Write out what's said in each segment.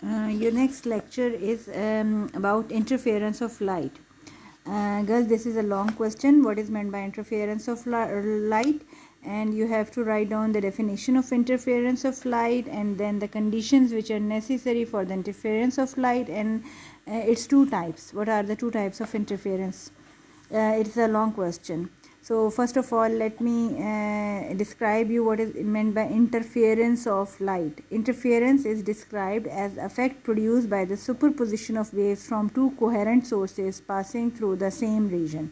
Your next lecture is about interference of light. Girls, this is a long question. What is meant by interference of light? And you have to write down the definition of interference of light and then the conditions which are necessary for the interference of light, and its two types. What are the two types of interference? It's a long question. So first of all, let me describe you what is meant by interference of light. Interference is described as effect produced by the superposition of waves from two coherent sources passing through the same region.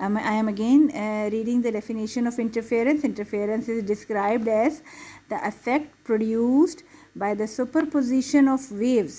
I am again reading the definition of interference. Interference is described as the effect produced by the superposition of waves.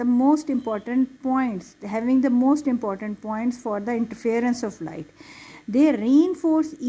the most important points, having the most important points for the interference of light. They reinforce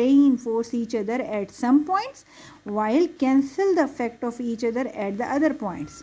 reinforce each other at some points while cancel the effect of each other at the other points.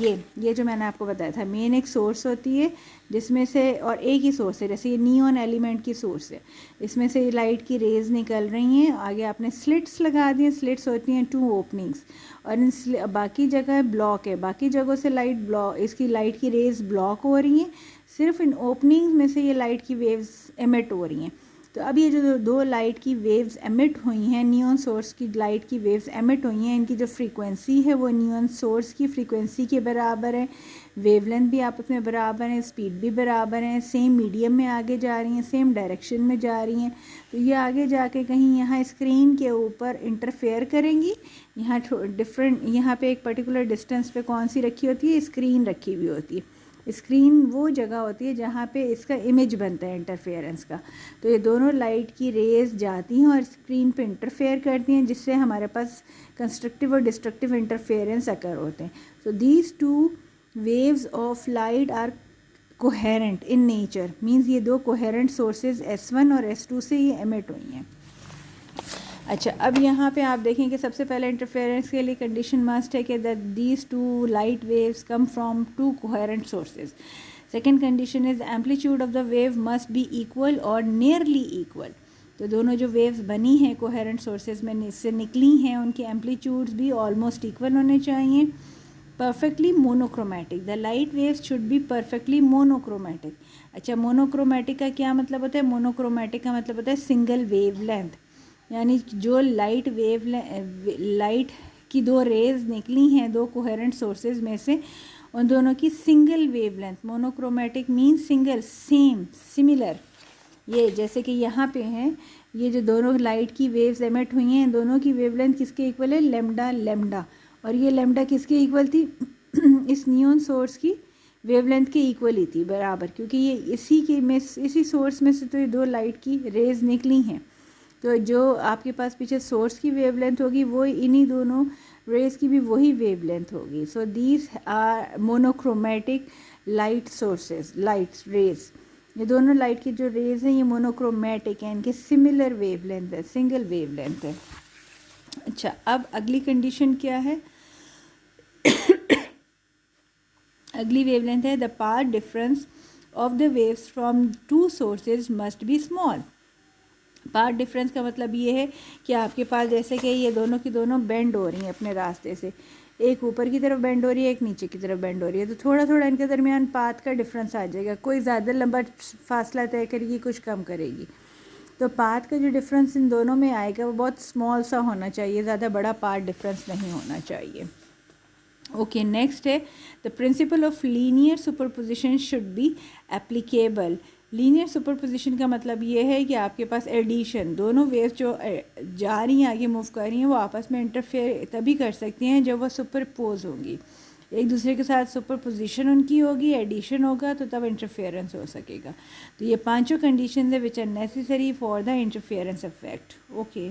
یہ جو میں نے آپ کو بتایا تھا مین ایک source ہوتی ہے جس میں سے, اور ایک ہی سورس ہے, جیسے یہ نیون ایلیمنٹ کی سورس ہے, اس میں سے لائٹ کی ریز نکل رہی ہیں, آگے آپ نے سلٹس لگا دی ہیں, سلٹس ہوتی ہیں 2 اوپننگس, اور ان باقی جگہ بلاک ہے, باقی جگہوں سے لائٹ بلاک, اس کی لائٹ کی ریز بلاک ہو رہی ہیں, صرف ان اوپننگز میں سے یہ لائٹ کی ویوز ایمٹ ہو رہی ہیں. تو اب یہ جو 2 لائٹ کی ویوز ایمٹ ہوئی ہیں, نیون سورس کی لائٹ کی ویوز ایمٹ ہوئی ہیں, ان کی جو فریکوینسی ہے وہ نیون سورس کی فریکوینسی کے برابر ہے, ویو لینتھ بھی آپس میں برابر ہیں, اسپیڈ بھی برابر ہیں, سیم میڈیم میں آگے جا رہی ہیں, سیم ڈائریکشن میں جا رہی ہیں. تو یہ آگے جا کے کہیں یہاں اسکرین کے اوپر انٹرفیئر کریں گی, یہاں یہاں پہ ایک پرٹیکولر ڈسٹینس پہ کون سی رکھی ہوتی ہے, اسکرین رکھی ہوئی ہوتی ہے. اسکرین وہ جگہ ہوتی ہے جہاں پہ اس کا امیج بنتا ہے انٹرفیئرنس کا. تو یہ دونوں لائٹ کی ریز جاتی ہیں اور اسکرین پہ انٹرفیئر کرتی ہیں, جس سے ہمارے پاس کنسٹرکٹیو اور ڈسٹرکٹیو انٹرفیئرنس اکر ہوتے ہیں. So these 2 waves of light are coherent in nature, means یہ 2 coherent sources S1 اور S2 سے یہ emit ہوئی ہیں. اچھا, اب یہاں پہ آپ دیکھیں کہ سب سے پہلے انٹرفیئرنس کے لیے کنڈیشن مسٹ ہے کہ these 2 light waves come from 2 coherent sources. Second condition is amplitude of the wave must be equal or nearly equal. تو دونوں جو ویوز بنی ہیں کوہیرنٹ سورسز میں سے نکلی ہیں, ان کے ایمپلیٹیوڈز بھی آلموسٹ ایکول ہونے چاہیے. Perfectly monochromatic, the light waves should be perfectly monochromatic. اچھا, مونوکرومیٹک کا کیا مطلب ہوتا ہے؟ مونوکرومیٹک کا مطلب ہوتا ہے سنگل ویو لینتھ, یعنی جو لائٹ کی 2 ریز نکلی ہیں 2 کوہیرنٹ سورسز میں سے, ان دونوں کی single wavelength. Monochromatic means single, same, similar. یہ جیسے کہ یہاں پہ ہیں, یہ جو دونوں لائٹ کی ویوز ایمٹ ہوئی ہیں, دونوں کی ویو لینتھ کس کے ایکول ہے؟ Lambda lambda. اور یہ لیمڈا کس کے ایکول تھی؟ اس نیون سورس کی ویو لینتھ کے ایکول ہی تھی, برابر, کیونکہ یہ اسی سورس میں سے تو یہ 2 لائٹ کی ریز نکلی ہیں. تو جو آپ کے پاس پیچھے سورس کی ویو لینتھ ہوگی وہ انہی دونوں ریز کی بھی وہی ویو لینتھ ہوگی. So these are monochromatic light sources, light rays. یہ دونوں لائٹ کی جو ریز ہیں یہ مونوکرومیٹک ہیں, ان کے سملر ویو لینتھ ہے, سنگل ویو لینتھ ہے. اچھا, اب اگلی کنڈیشن کیا ہے؟ اگلی ویو لینتھ ہے the path difference of the waves from 2 sources must be small. Path difference کا مطلب یہ ہے کہ آپ کے پاس جیسے کہ یہ دونوں کی دونوں بینڈ ہو رہی ہیں اپنے راستے سے, ایک اوپر کی طرف بینڈ ہو رہی ہے, ایک نیچے کی طرف بینڈ ہو رہی ہے, تو تھوڑا تھوڑا ان کے درمیان پاتھ کا ڈفرینس آ جائے گا. کوئی زیادہ لمبا فاصلہ طے کرے گی, کچھ کم کرے گی. تو پاتھ کا جو ڈفرینس ان دونوں میں آئے گا وہ بہت اسمال سا ہونا چاہیے, زیادہ بڑا پاتھ ڈفرینس نہیں ہونا چاہیے. اوکے, نیکسٹ ہے the principle of linear superposition should be applicable. Linear superposition کا مطلب یہ ہے کہ آپ کے پاس ایڈیشن, دونوں ویوز جو جا رہی ہیں آگے موو کر رہی ہیں وہ آپس میں انٹرفیئر تبھی کر سکتی ہیں جب وہ سپرپوز ہوں گی, ایک دوسرے کے ساتھ سپرپوزیشن ان کی ہوگی, ایڈیشن ہوگا, تو تب انٹرفیئرنس ہو سکے گا. تو یہ 5 کنڈیشنز ہیں which are necessary for the interference effect. Okay.